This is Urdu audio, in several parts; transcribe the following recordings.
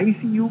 ICU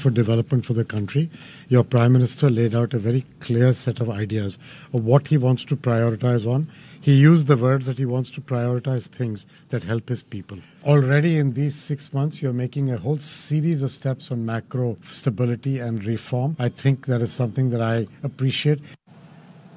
For development for the country, your Prime Minister laid out a very clear set of ideas of what he wants to prioritize on. He used the words that he wants to prioritize things that help his people. Already in these 6 months, you're making a whole series of steps on macro stability and reform. I think that is something that I appreciate.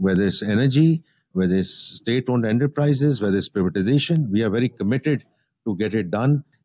whether it's energy, whether it's state-owned enterprises, whether it's privatization, we are very committed to get it done.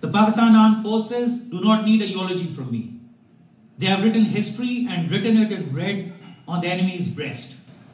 The Pakistan Armed Forces do not need a eulogy from me. They have written history and written it in red on the enemy's breast.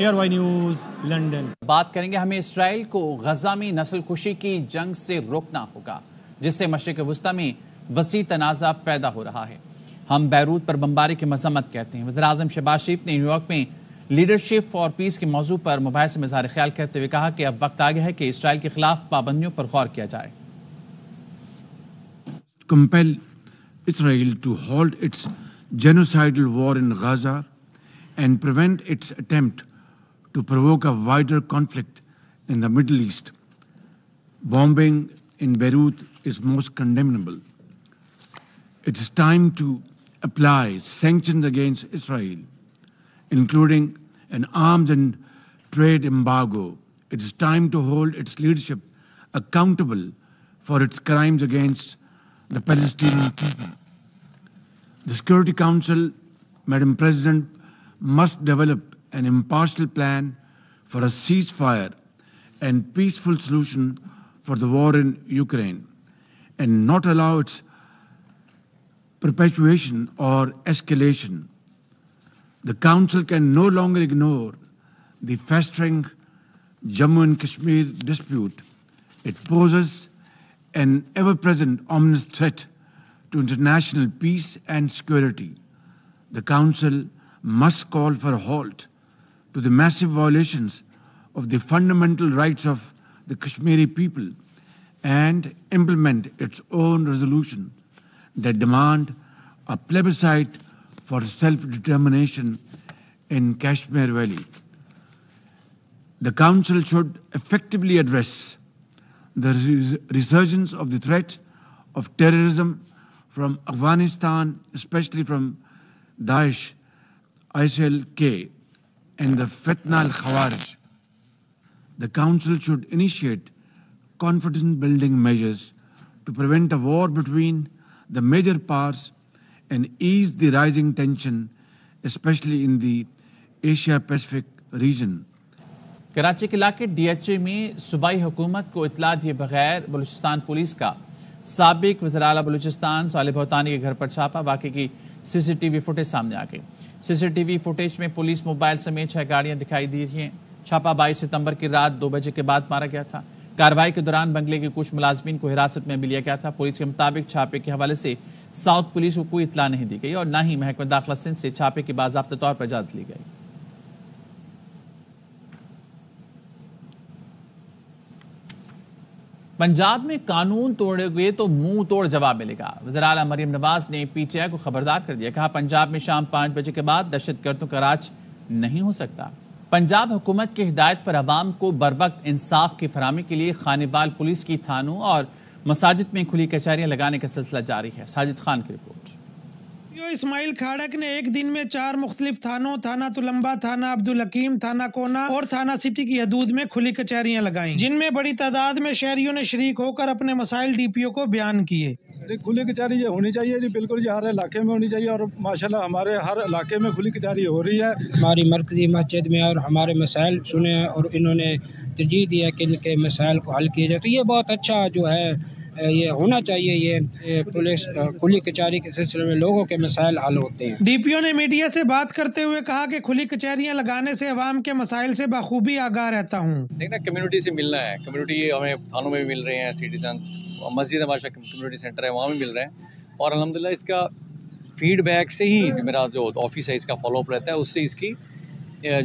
ARY news London. بات کریں گے ہمیں اسرائیل کو غزہ میں نسل کشی کی جنگ سے روکنا ہوگا، جس سے مشرق وسطی میں وسیع تنازع پیدا ہو رہا ہے۔ ہم بیروت پر بمباری کی مذمت کرتے ہیں۔ وزیر اعظم شہباز شریف نے نیو یارک میں لیڈرشپ فار پیس کے موضوع پر مباحثے میں اظہار خیال کرتے ہوئے کہا کہ اب وقت آ گیا ہے کہ اسرائیل کے خلاف پابندیوں پر غور کیا جائے۔ Compel Israel to halt its genocidal war in Gaza and prevent its attempt to provoke a wider conflict in the Middle East. Bombing in Beirut is most condemnable. It is time to apply sanctions against Israel, including an arms and trade embargo. It is time to hold its leadership accountable for its crimes against the Palestinian people. The Security Council, Madam President, must develop an impartial plan for a ceasefire and peaceful solution for the war in Ukraine, and not allow its perpetuation or escalation. The Council can no longer ignore the festering Jammu and Kashmir dispute. It poses an ever-present ominous threat to international peace and security. The Council must call for a halt to the massive violations of the fundamental rights of the Kashmiri people and implement its own resolution that demand a plebiscite for self-determination in Kashmir Valley. The Council should effectively address the resurgence of the threat of terrorism from Afghanistan, especially from Daesh, ISIL-K, and the Fitna al-Khawarij. The Council should initiate confidence-building measures to prevent a war between the major powers and ease the rising tension, especially in the Asia-Pacific region. Karachi کے علاقے ڈی ایچ اے میں صوبائی حکومت کو اطلاع دیے بغیر بلوچستان پولیس کا سابق وزیر اعلیٰ بلوچستان صالح بھوتانی کے گھر پر چھاپا۔ واقعے کی سی سی ٹی وی فوٹیج سامنے آ گئی۔ سی سی ٹی وی فوٹیج میں پولیس موبائل سمیت 6 گاڑیاں دکھائی دی رہی ہیں۔ چھاپا 22 ستمبر کی رات 2 بجے کے بعد مارا گیا تھا۔ کارروائی کے دوران بنگلے کے کچھ ملازمین کو حراست میں بھی لیا گیا تھا۔ پولیس کے مطابق چھاپے کے حوالے سے ساؤتھ پولیس کو کوئی اطلاع نہیں دی گئی اور نہ ہی محکمہ داخلہ سندھ سے چھاپے کی باضابطہ طور پر اجازت لی گئی۔ پنجاب میں قانون توڑے گئے تو منہ توڑ جواب ملے گا۔ وزیر اعلیٰ مریم نواز نے پی ٹی آئی کو خبردار کر دیا۔ کہا پنجاب میں شام 5 بجے کے بعد دہشت گردوں کا راج نہیں ہو سکتا۔ پنجاب حکومت کی ہدایت پر عوام کو بروقت انصاف کی فراہمی کے لیے خانیوال پولیس کی تھانوں اور مساجد میں کھلی کچہریاں لگانے کا سلسلہ جاری ہے۔ ساجد خان کی رپورٹ۔ اسماعیل کھاڑک نے ایک دن میں 4 مختلف تھانوں، تھانہ تلمبہ، تھانہ عبدالحکیم، تھانہ کونا اور تھانہ سٹی کی حدود میں کھلی کچہریاں لگائیں، جن میں بڑی تعداد میں شہریوں نے شریک ہو کر اپنے مسائل ڈی پی او کو بیان کیے۔ کھلی کچہری یہ ہونی چاہیے جی، بالکل یہ ہر علاقے میں ہونی چاہیے اور ماشاءاللہ ہمارے ہر علاقے میں کھلی کچہری ہو رہی ہے۔ ہماری مرکزی مسجد میں اور ہمارے مسائل سنے اور انہوں نے ترجیح دیا کہ ان کے مسائل کو حل کیا جائے، تو یہ بہت اچھا جو ہے یہ ہونا چاہیے۔ یہ پولیس کھلی کچہری کے سلسلے میں لوگوں کے مسائل حل ہوتے ہیں۔ ڈی پی او نے میڈیا سے بات کرتے ہوئے کہا کہ کھلی کچہریاں لگانے سے عوام کے مسائل سے بخوبی آگاہ رہتا ہوں۔ دیکھنا کمیونٹی سے ملنا ہے، کمیونٹی ہمیں تھانوں میں بھی مل رہے ہیں، سٹیزنز، مسجد ہمارا کمیونٹی سینٹر ہے وہاں بھی مل رہے ہیں، اور الحمدللہ اس کا فیڈ بیک سے ہی میرا جو آفس ہے اس کا فالو اپ رہتا ہے، اس سے اس کی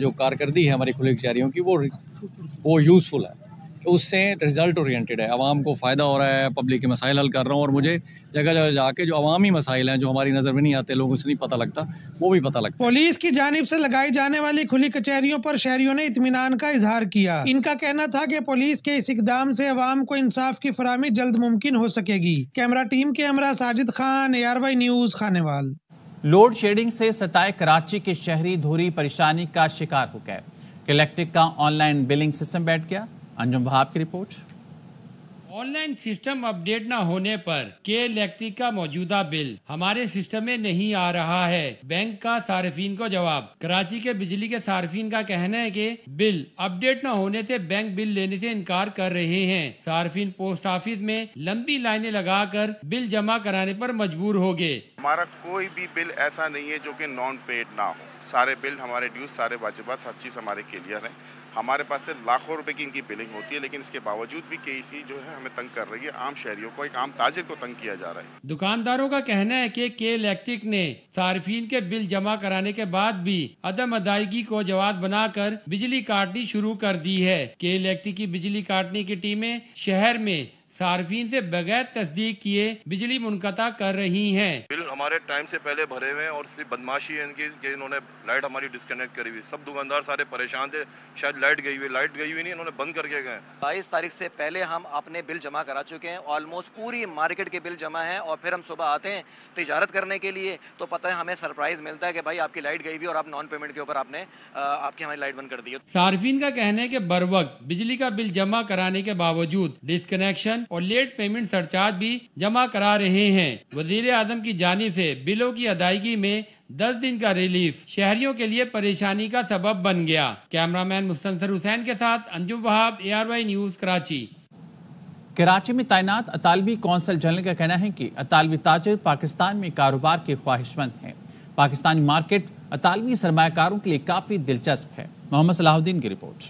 جو کارکردگی ہے ہماری کھلی کچہریوں کی وہ یوزفل ہے، اس سے رزلٹ اورینٹیڈ ہے، عوام کو فائدہ ہو رہا ہے، پبلک کے مسائل حل کر رہا ہوں، اور مجھے جگہ جگہ جا کے جو عوامی مسائل ہیں جو ہماری نظر میں نہیں آتے، لوگوں سے نہیں پتہ لگتا، وہ بھی پتہ لگتا ہے۔ پولیس کی جانب سے لگائی جانے والی کھلی کچہریوں پر شہریوں نے اطمینان کا اظہار کیا۔ ان کا کہنا تھا کہ پولیس کے اس اقدام سے عوام کو انصاف کی فراہمی جلد ممکن ہو سکے گی۔ کیمرہ ٹیم کے ہمراہ Sajid Khan, ARY news, Khanewal. Load shedding سے ستائے کراچی کے شہری دھوری پریشانی کا شکار ہو گئے۔ الیکٹرک کا آن لائن بلنگ سسٹم بیٹھ گیا۔ انجم وہاب کی report. Online system update نہ ہونے پر کے الیکٹرک کا موجودہ بل ہمارے سسٹم میں نہیں آ رہا ہے۔ بینک کا صارفین کو جواب۔ کراچی کے بجلی کے صارفین کا کہنا ہے کہ بل اپ ڈیٹ نہ ہونے سے بینک بل لینے سے انکار کر رہے ہیں۔ صارفین پوسٹ آفس میں لمبی لائنیں لگا کر بل جمع کرانے پر مجبور ہو گئے۔ ہمارا کوئی بھی بل ایسا نہیں ہے جو کہ نان پیڈ نہ ہو، سارے بل ہمارے ڈیوز سارے واجبات ہر چیز ہمارے کلیئر ہیں. ہمارے پاس سے لاکھوں روپے کی ان کی بلنگ ہوتی ہے, لیکن اس کے باوجود بھی KEC جو ہے ہمیں تنگ کر رہی ہے. عام شہریوں کو, ایک عام تاجر کو تنگ کیا جا رہا ہے. دکانداروں کا کہنا ہے کہ الیکٹرک نے صارفین کے بل جمع کرانے کے بعد بھی عدم ادائیگی کو جواز بنا کر بجلی کاٹنی شروع کر دی ہے. الیکٹرک کی بجلی کاٹنے کی ٹیمیں شہر میں صارفین سے بغیر تصدیق کیے بجلی منقطع کر رہی ہیں. بل ہمارے ٹائم سے پہلے بھرے ہوئے ہیں اور صرف بدماشی ہے ان کی کہ انہوں نے لائٹ ہماری ڈسکنیکٹ کری ہوئی. سب دکاندار سارے پریشان تھے, شاید لائٹ گئی ہوئی نہیں, انہوں نے بند کر کے گئے. 22 تاریخ سے پہلے ہم اپنے بل جمع کرا چکے ہیں, آلموسٹ پوری مارکیٹ کے بل جمع ہیں, اور پھر ہم صبح آتے ہیں تجارت کرنے کے لیے تو پتہ ہے ہمیں سرپرائز ملتا ہے کہ بھائی آپ کی لائٹ گئی ہوئی اور آپ نان پیمنٹ کے اوپر آپ کی ہماری لائٹ بند کر دی ہے. صارفین کا کہنا ہے کہ بروقت بجلی کا بل جمع کرانے کے باوجود ڈسکنیکشن اور لیٹ پیمنٹ سرچارج بھی جمع کرا رہے ہیں. وزیر اعظم کی جانب سے بلوں کی ادائیگی میں 10 دن کا ریلیف شہریوں کے لیے پریشانی کا سبب بن گیا. کیمرامین مستنصر حسین کے ساتھ انجم وہاب, ARY نیوز, کراچی. کراچی میں تعینات اطالوی قونصل جنرل کا کہنا ہے کہ اطالوی تاجر پاکستان میں کاروبار کے خواہش مند ہیں. پاکستانی مارکیٹ اطالوی سرمایہ کاروں کے لیے کافی دلچسپ ہے. محمد صلاح الدین کی رپورٹ.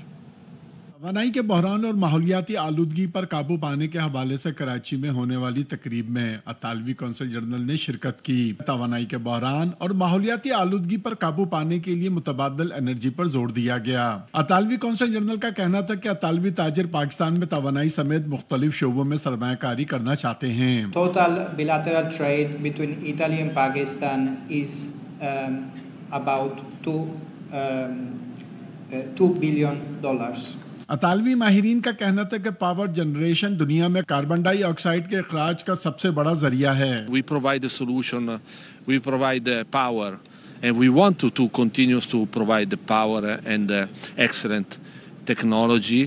توانائی کے بحران اور ماحولیاتی آلودگی پر قابو پانے کے حوالے سے کراچی میں ہونے والی تقریب میں اطالوی قونصل جنرل نے شرکت کی. توانائی کے بحران اور ماحولیاتی آلودگی پر قابو پانے کے لیے متبادل انرجی پر زور دیا گیا. اطالوی قونصل جنرل کا کہنا تھا کہ اطالوی تاجر پاکستان میں توانائی سمیت مختلف شعبوں میں سرمایہ کاری کرنا چاہتے ہیں. Total bilateral trade between Italy and Pakistan is about $2 billion. اطالوی ماہرین کا کہنا تھا کہ پاور جنریشن دنیا میں کاربن ڈائی آکسائیڈ کے اخراج کا سب سے بڑا ذریعہ ہے. We provide a solution, we provide power, and we want to continue to provide the power and excellent technology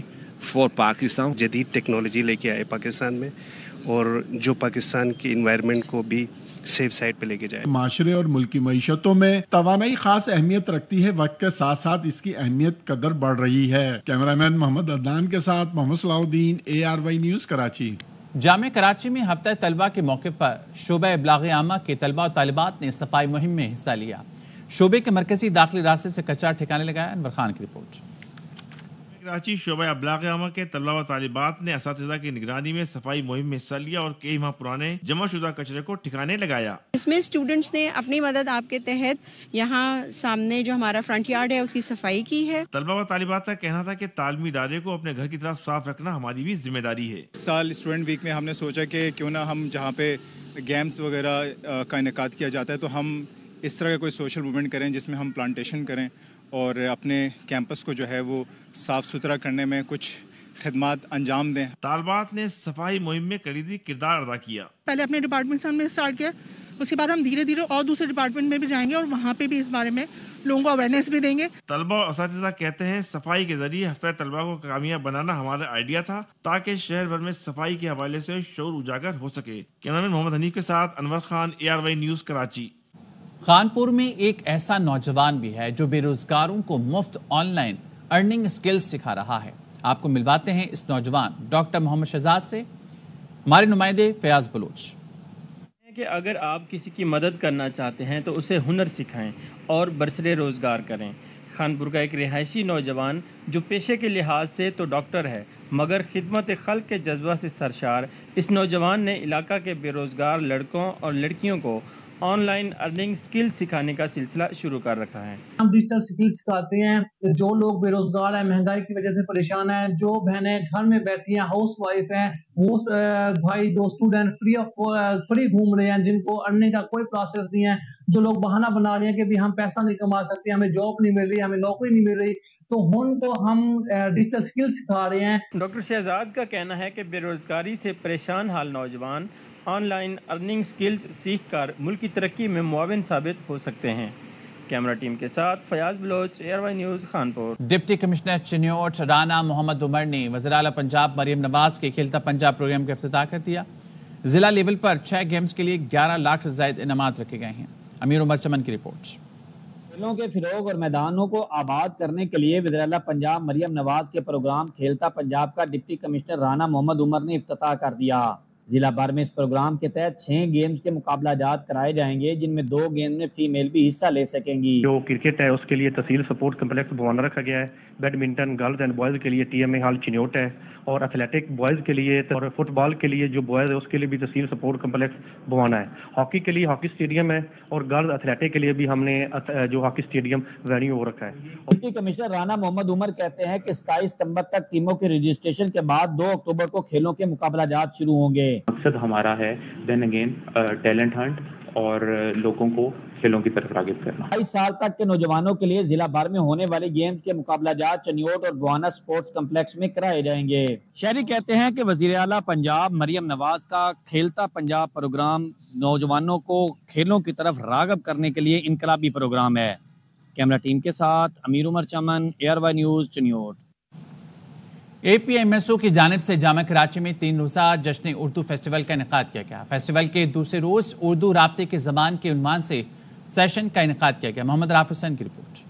for Pakistan. جدید ٹیکنالوجی لے کے آئے پاکستان میں, اور جو پاکستان کی انوائرمنٹ کو بھی سیف سائڈ پہ لے کے جائے. معاشرے اور ملکی معیشتوں میں توانائی خاص اہمیت رکھتی ہے. وقت کے ساتھ ساتھ اس کی اہمیت قدر بڑھ رہی ہے. کیمرامین محمد عدنان کے ساتھ محمد صلاح الدین, ARY نیوز, کراچی. جامعہ کراچی میں ہفتہ طلبہ کے موقع پر شعبہ ابلاغ عامہ کے طلبہ و طالبات نے صفائی مہم میں حصہ لیا. شعبے کے مرکزی داخلی راستے سے کچرا ٹھکانے لگایا. انور خان کی رپورٹ. کراچی شعبہ ابلاغ عامہ کے طلبہ و طالبات نے اساتذہ کی نگرانی میں صفائی مہم میں حصہ لیا اور کئی ماہ پرانے جمع شدہ کچرے کو ٹھکانے لگایا. اس میں اسٹوڈنٹس نے اپنی مدد آپ کے تحت یہاں سامنے جو ہمارا فرنٹ یارڈ ہے اس کی صفائی کی ہے. طلبہ و طالبات کا کہنا تھا کہ تعلیمی ادارے کو اپنے گھر کی طرف صاف رکھنا ہماری بھی ذمہ داری ہے. اس سال اسٹوڈنٹ ویک میں ہم نے سوچا کہ کیوں نہ ہم جہاں پہ گیمز وغیرہ کا انعقاد کیا جاتا ہے تو ہم اس طرح کا کوئی سوشل موومنٹ کریں جس میں ہم پلانٹیشن کریں اور اپنے کیمپس کو جو ہے وہ صاف ستھرا کرنے میں کچھ خدمات انجام دیں. طالبات نے صفائی مہم میں کلیدی کردار ادا کیا. پہلے اپنے ڈپارٹمنٹ سے ہم نے اسٹارٹ کیا, اس کے بعد ہم دھیرے دھیرے اور دوسرے ڈپارٹمنٹ میں بھی جائیں گے اور وہاں پہ بھی اس بارے میں لوگوں کو اویئرنیس بھی دیں گے. طلبہ اور اساتذہ کہتے ہیں صفائی کے ذریعے ہفتہ طلبہ کو کامیاب بنانا ہمارا آئیڈیا تھا تاکہ شہر بھر میں صفائی کے حوالے سے شعور اجاگر ہو سکے. کیمرامین محمد حنیف کے ساتھ انور خان, ARY نیوز, کراچی. خانپور میں ایک ایسا نوجوان بھی ہے جو بے روزگاروں کو مفت آن لائن ارننگ سکلز سکھا رہا ہے. آپ کو ملواتے ہیں اس نوجوان ڈاکٹر محمد شہزاد سے. ہمارے نمائندے فیاض بلوچ. کہ اگر آپ کسی کی مدد کرنا چاہتے ہیں تو اسے ہنر سکھائیں اور برسر روزگار کریں. خانپور کا ایک رہائشی نوجوان جو پیشے کے لحاظ سے تو ڈاکٹر ہے مگر خدمت خلق کے جذبہ سے سرشار, اس نوجوان نے علاقہ کے بے روزگار لڑکوں اور لڑکیوں کو آن لائن ارننگ سکل سکھانے کا سلسلہ شروع کر رکھا ہے. ہم ڈیجیٹل سکل سکھاتے ہیں. جو لوگ بے روزگار ہیں, مہنگائی کی وجہ سے پریشان ہیں, جو بہنیں گھر میں بیٹھی ہیں, ہاؤس وائف ہیں, وہ بھائی دو اسٹوڈنٹ فری گھوم رہے ہیں جن کو ارننگ کا کوئی پروسیس نہیں ہے, جو لوگ بہانہ بنا رہے ہیں کہ ہم پیسہ نہیں کما سکتے, ہمیں جاب نہیں مل رہی, ہمیں نوکری نہیں مل رہی, تو ان کو ہم ڈیجیٹل سکل سکھا رہے ہیں. ڈاکٹر شہزاد کا کہنا ہے کہ بے روزگاری سے پریشان حال نوجوان آن لائن ارننگ سکلز سیکھ کر ملک کی ترقی میں معاون ثابت ہو سکتے ہیں. کیمرہ ٹیم کے ساتھ Fayyaz Baloch, ARY news, Khanpur. Deputy commissioner Chiniot Rana Muhammad Umar نے وزیر اعلیٰ پنجاب مریم نواز کے کھیلتا پنجاب پروگرام کا افتتاح کر دیا. ضلع لیول پر 6 گیمز کے لیے 11 لاکھ سے زائد انعامات رکھے گئے ہیں. امیر عمر چمن کی رپورٹ. کھیلوں کے فروغ اور میدانوں کو آباد کرنے کے لیے وزیر اعلیٰ پنجاب مریم نواز کے پروگرام کھیلتا پنجاب کا ڈپٹی کمشنر رانا محمد عمر نے افتتاح کر دیا. ضلع بھر میں اس پروگرام کے تحت 6 گیمز کے مقابلہ جات کرائے جائیں گے، جن میں 2 گیمز میں فیمیل بھی حصہ لے سکیں گی۔ جو کرکٹ ہے اس کے لیے تحصیل سپورٹ کمپلیکس بوانا رکھا گیا ہے، بیڈمنٹن گرلز اینڈ بوائز کے لیے ٹی ایم اے ہال چنیوٹ ہے، اور ایتھلیٹک بوائز کے لیے اور فٹ بال کے لیے جو بوائز ہے اس کے لیے بھی تحصیل سپورٹ کمپلیکس بوانا ہے۔ ہاکی کے لیے ہاکی اسٹیڈیم ہے، اور گرلز ایتھلیٹک کے لیے بھی ہم نے جو ہاکی اسٹیڈیم وینیو وہ رکھا ہے۔ ڈپٹی کمشنر رانا محمد عمر کہتے ہیں کہ 27 ستمبر تک ٹیموں کے رجسٹریشن کے بعد 2 اکتوبر کو کھیلوں کے مقابلہ جات شروع ہوں گے۔ مقصد ہمارا ہے دین اگین ٹیلنٹ ہنٹ اور لوگوں کو کھیلوں کی طرف راغب کرنا۔ 22 سال تک کے نوجوانوں کے لیے ضلع بھر میں ہونے والے گیمز کے مقابلہ جات چنیوٹ اور بوانا سپورٹس کمپلیکس میں کرائے جائیں گے۔ شہری کہتے ہیں کہ وزیر اعلیٰ پنجاب مریم نواز کا کھیلتا پنجاب پروگرام نوجوانوں کو کھیلوں کی طرف راغب کرنے کے لیے انقلابی پروگرام ہے۔ کیمرہ ٹیم کے ساتھ امیر عمر چمن، ایئر وائی نیوز چنیوٹ۔ اے پی ایم ایس او کی جانب سے جامعہ کراچی میں 3 روزہ جشن اردو فیسٹیول کا انعقاد کیا گیا۔ فیسٹیول کے دوسرے روز اردو رابطے کی زبان کے عنوان سے سیشن کا انعقاد کیا گیا۔ محمد رافع حسین کی رپورٹ۔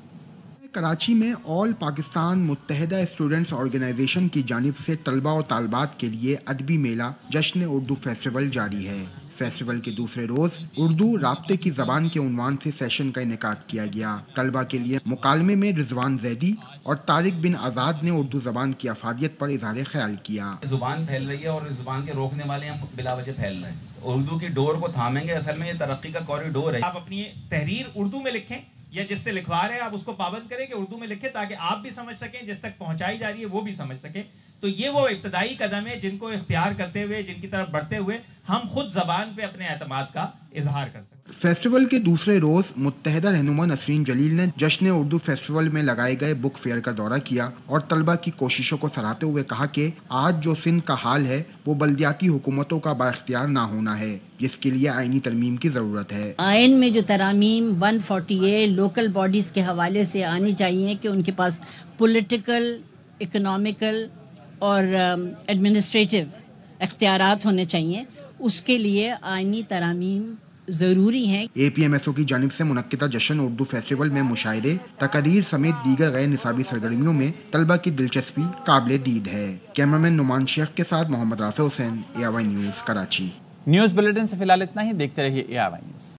کراچی میں آل پاکستان متحدہ اسٹوڈنٹس آرگنائزیشن کی جانب سے طلبہ و طالبات کے لیے ادبی میلہ جشن اردو فیسٹیول جاری ہے۔ فیسٹیول کے دوسرے روز اردو رابطے کی زبان کے عنوان سے سیشن کا انعقاد کیا گیا۔ طلبہ کے لیے مکالمے میں رضوان زیدی اور طارق بن آزاد نے اردو زبان کی افادیت پر اظہار خیال کیا۔ زبان پھیل رہی ہے اور زبان کے روکنے والے ہم بلا وجہ پھیل رہے ہیں۔ اردو کی ڈور کو تھامیں گے، اصل میں یہ ترقی کا کوریڈور ہے۔ آپ اپنی تحریر اردو میں لکھیں یا جس سے لکھوا رہے ہیں آپ اس کو پابند کریں کہ اردو میں لکھیں، تاکہ آپ بھی سمجھ سکیں، جس تک پہنچائی جا رہی ہے وہ بھی سمجھ سکیں۔ تو یہ وہ ابتدائی قدم ہے جن کو اختیار کرتے ہوئے، جن کی طرف بڑھتے ہوئے ہم خود زبان پہ اپنے اعتماد کا اظہار کر سکتے ہیں۔ فیسٹیول کے دوسرے روز متحدہ رہنما نسرین جلیل نے جشن اردو فیسٹیول میں لگائے گئے بک فیئر کا دورہ کیا اور طلبہ کی کوششوں کو سراہتے ہوئے کہا کہ آج جو سندھ کا حال ہے وہ بلدیاتی حکومتوں کا بااختیار نہ ہونا ہے، جس کے لیے آئینی ترمیم کی ضرورت ہے۔ آئین میں جو ترامیم 148 لوکل باڈیز کے حوالے سے آنی چاہیے کہ ان کے پاس پولیٹیکل، اکنامیکل اور ایڈمنسٹریٹو اختیارات ہونے چاہیے، اس کے لیے آئینی ترامیم ضروری ہیں۔ اے پی ایم ایس او کی جانب سے منعقدہ جشن اردو فیسٹیول میں مشاعرے، تقاریر سمیت دیگر غیر نصابی سرگرمیوں میں طلبہ کی دلچسپی قابل دید ہے۔ کیمرامین نعمان شیخ کے ساتھ Muhammad Rafay Hussain, A I Y news Karachi. News bulletin سے فی الحال اتنا ہی، دیکھتے رہیے اے آئی وائی نیوز۔